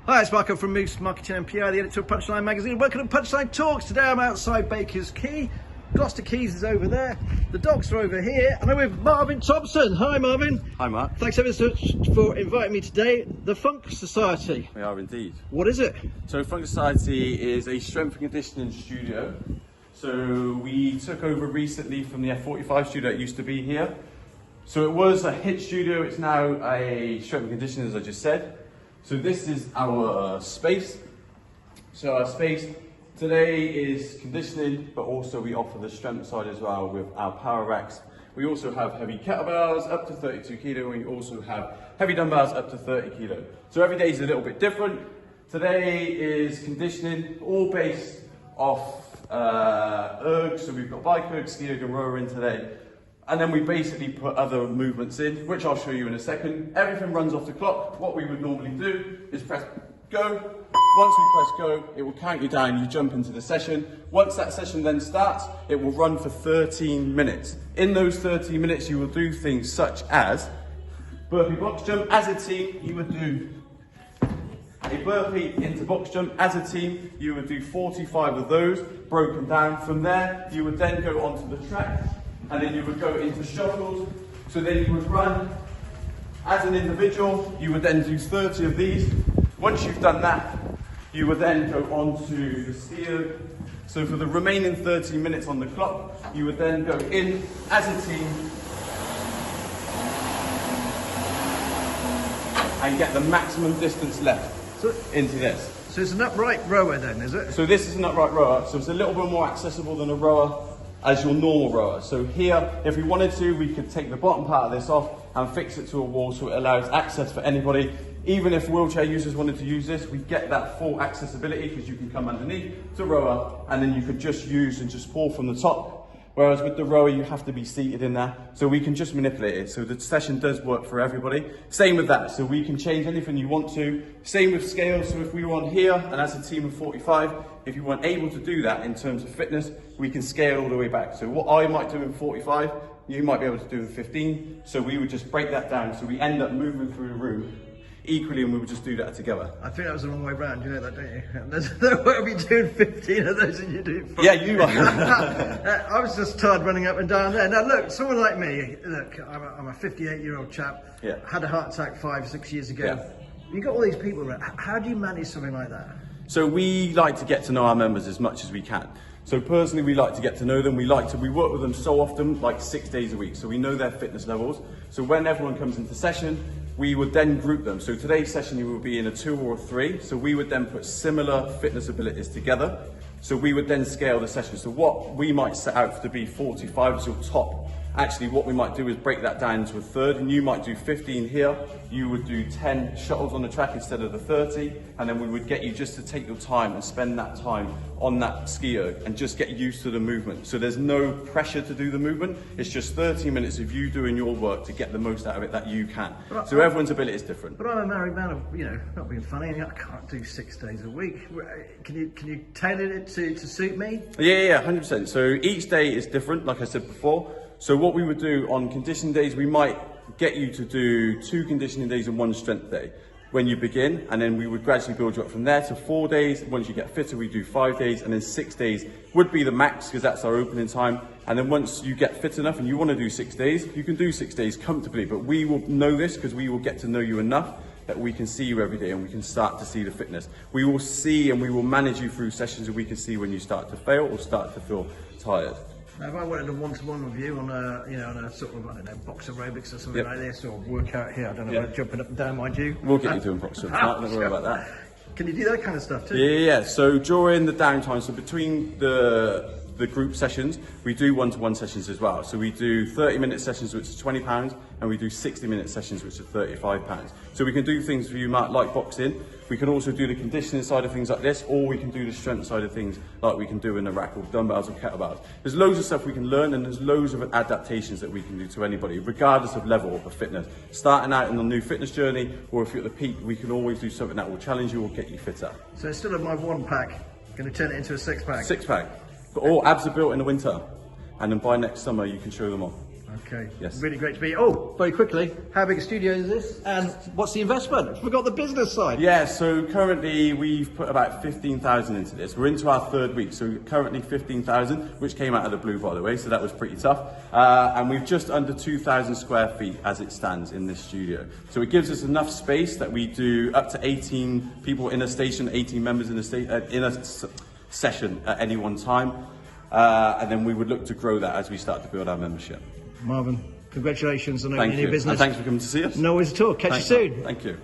Hi, it's Marco from Moose Marketing and PR, the editor of Punchline Magazine. Welcome to Punchline Talks. Today I'm outside Baker's Quay. Gloucester Quays is over there. The dogs are over here. And I'm with Marvin Thompson. Hi, Marvin. Hi, Mark. Thanks ever so much for inviting me today. The Func Society. We are indeed. What is it? So Func Society is a strength and conditioning studio. So we took over recently from the F45 studio that used to be here. So it was a HIIT studio. It's now a strength and conditioning, as I just said. So this is our space. So our space today is conditioning, but also we offer the strength side as well with our power racks. We also have heavy kettlebells up to 32 kilo, and we also have heavy dumbbells up to 30 kilo. So every day is a little bit different. Today is conditioning, all based off ergs. So we've got bike erg, ski erg and rower in today. And then we basically put other movements in, which I'll show you in a second. Everything runs off the clock. What we would normally do is press go. Once we press go, it will count you down, you jump into the session. Once that session then starts, it will run for 13 minutes. In those 13 minutes, you will do things such as burpee box jump. As a team, you would do a burpee into box jump. As a team, you would do 45 of those, broken down. From there, you would then go onto the track, and then you would go into shuttles. So then you would run as an individual. You would then do 30 of these. Once you've done that, you would then go on to the ski erg. So for the remaining 30 minutes on the clock, you would then go in as a team and get the maximum distance left into this. So it's an upright rower then, is it? So this is an upright rower, so it's a little bit more accessible than a rower as your normal rower. So here, if we wanted to, we could take the bottom part of this off and fix it to a wall so it allows access for anybody. Even if wheelchair users wanted to use this, we get that full accessibility because you can come underneath the rower and then you could just use and just pull from the top. Whereas with the rower, you have to be seated in there. So we can just manipulate it. So the session does work for everybody. Same with that. So we can change anything you want to. Same with scales. So if we were on here and as a team of 45, if you weren't able to do that in terms of fitness, we can scale all the way back. So what I might do in 45, you might be able to do in 15. So we would just break that down. So we end up moving through the room equally, and we would just do that together. I think that was the wrong way round, you know that, don't you? There's no way I'll be doing 15 of those and you do 5. Yeah, you are. I was just tired running up and down there. Now look, someone like me, look, I'm a 58-year-old chap, Yeah. had a heart attack 5-6 years ago. Yeah. You got all these people around. How do you manage something like that? So we like to get to know our members as much as we can. So personally, we like to get to know them. We work with them so often, like 6 days a week. So we know their fitness levels. So when everyone comes into session, we would then group them. So today's session, you will be in a 2 or a 3. So we would then put similar fitness abilities together. So we would then scale the session. So what we might set out to be 45 is your top. Actually, what we might do is break that down to a third, and you might do 15 here. You would do 10 shuttles on the track instead of the 30, and then we would get you just to take your time and spend that time on that ski erg and just get used to the movement. So there's no pressure to do the movement. It's just 30 minutes of you doing your work to get the most out of it that you can. So everyone's ability is different. But I'm a married man, not being funny, I can't do 6 days a week. Can you tailor it to suit me? Yeah, 100%. So each day is different, like I said before. So what we would do on conditioning days, we might get you to do 2 conditioning days and 1 strength day when you begin, and then we would gradually build you up from there to 4 days. Once you get fitter, we do 5 days, and then 6 days would be the max because that's our opening time. And then once you get fit enough and you want to do 6 days, you can do 6 days comfortably, but we will know this because we will get to know you enough that we can see you every day and we can start to see the fitness. We will see and we will manage you through sessions, and we can see when you start to fail or start to feel tired. Now, if I wanted a one-to-one review on a sort of, I don't know, box aerobics or something like this, or workout here, I don't know, about jumping up and down, mind you. We'll get you doing box jumps, don't worry about that. Can you do that kind of stuff too? Yeah. So during the downtime, so between the group sessions, we do one-to-one sessions as well. So we do 30-minute sessions, which is £20, and we do 60-minute sessions, which are £35. So we can do things for you, Matt, like boxing. We can also do the conditioning side of things like this, or we can do the strength side of things like we can do in the rack with dumbbells or kettlebells. There's loads of stuff we can learn, and there's loads of adaptations that we can do to anybody, regardless of level of fitness. Starting out in a new fitness journey, or if you're at the peak, we can always do something that will challenge you or get you fitter. So instead of my 1-pack, going to turn it into a 6-pack? 6-pack. All abs are built in the winter, and then by next summer you can show them off. Okay. Yes. Really great to be. Oh, very quickly, how big a studio is this? And what's the investment? I forgot the business side. Yeah, so currently we've put about 15,000 into this. We're into our third week, so currently 15,000, which came out of the blue, by the way, so that was pretty tough. And we've just under 2,000 square feet as it stands in this studio. So it gives us enough space that we do up to 18 people in a station, 18 members in a session at any one time. And then we would look to grow that as we start to build our membership. Marvin, congratulations on Thank opening your you. business. And thanks for coming to see us. No worries at all. Catch you soon. Thank you.